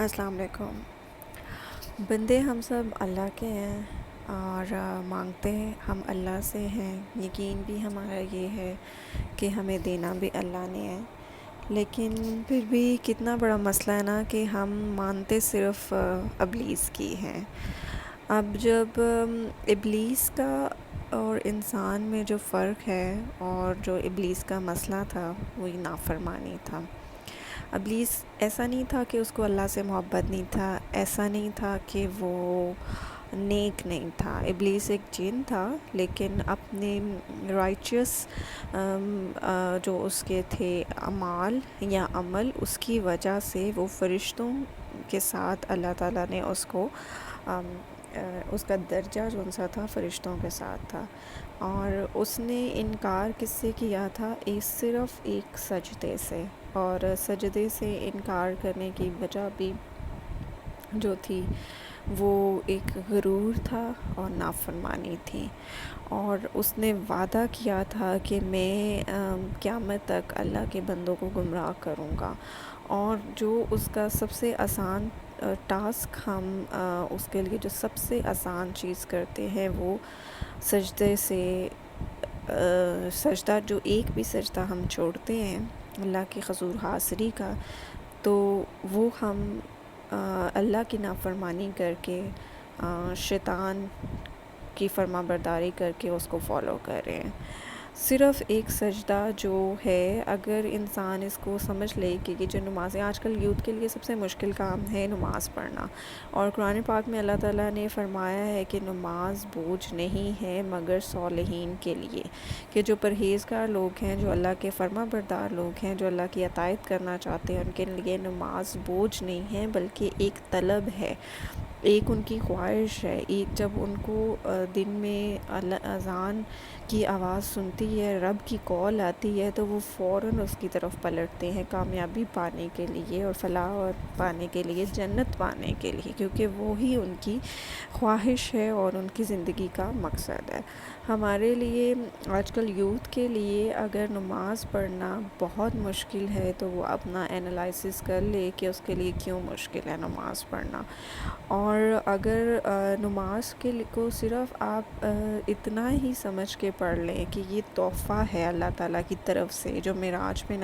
السلام علیکم۔ بندے ہم سب اللہ کے ہیں اور مانگتے ہم اللہ سے ہیں، یقین بھی ہمارا یہ ہے کہ ہمیں دینا بھی اللہ نے ہے، لیکن پھر بھی کتنا بڑا مسئلہ ہے نا کہ ہم مانتے صرف ابلیس کی ہیں۔ اب جب ابلیس کا اور انسان میں جو فرق ہے اور جو ابلیس کا مسئلہ تھا وہ نافرمانی تھا۔ ابلیس ایسا نہیں تھا کہ اس کو اللہ سے محبت نہیں تھا، ایسا نہیں تھا کہ وہ نیک نہیں تھا۔ ابلیس ایک جن تھا، لیکن اپنے رائچس جو اس کے تھے اعمال یا عمل، اس کی وجہ سے وہ فرشتوں کے ساتھ اللہ تعالیٰ نے اس کو اس کا درجہ جو سا تھا فرشتوں کے ساتھ تھا، اور اس نے انکار کس سے کیا تھا؟ صرف ایک سجدے سے، اور سجدے سے انکار کرنے کی وجہ بھی جو تھی وہ ایک غرور تھا اور نافرمانی تھی، اور اس نے وعدہ کیا تھا کہ میں قیامت تک اللہ کے بندوں کو گمراہ کروں گا، اور جو اس کا سب سے آسان ٹاسک ہم اس کے لیے جو سب سے آسان چیز کرتے ہیں وہ سجدے سے سجدہ، جو ایک بھی سجدہ ہم چھوڑتے ہیں اللہ کی حضور حاضری کا، تو وہ ہم اللہ کی نافرمانی کر کے شیطان کی فرما برداری کر کے اس کو فالو کر رہے ہیں۔ صرف ایک سجدہ جو ہے، اگر انسان اس کو سمجھ لے کہ یہ جو نمازیں آج کل یوتھ کے لیے سب سے مشکل کام ہے نماز پڑھنا، اور قرآن پاک میں اللہ تعالیٰ نے فرمایا ہے کہ نماز بوجھ نہیں ہے مگر صالحین کے لیے، کہ جو پرہیزگار لوگ ہیں، جو اللہ کے فرما بردار لوگ ہیں، جو اللہ کی اطاعت کرنا چاہتے ہیں، ان کے لیے نماز بوجھ نہیں ہے بلکہ ایک طلب ہے، ایک ان کی خواہش ہے۔ ایک جب ان کو دن میں اذان کی آواز سنتی ہے، رب کی کال آتی ہے، تو وہ فوراً اس کی طرف پلٹتے ہیں کامیابی پانے کے لیے اور فلاح پانے کے لیے، جنت پانے کے لیے، کیونکہ وہی ان کی خواہش ہے اور ان کی زندگی کا مقصد ہے۔ ہمارے لیے آج کل یوتھ کے لیے اگر نماز پڑھنا بہت مشکل ہے تو وہ اپنا انالائسس کر لے کہ اس کے لیے کیوں مشکل ہے نماز پڑھنا، اور اگر نماز کو صرف آپ اتنا ہی سمجھ کے پڑھ لیں کہ یہ تحفہ ہے اللہ تعالیٰ کی طرف سے جو معراج میں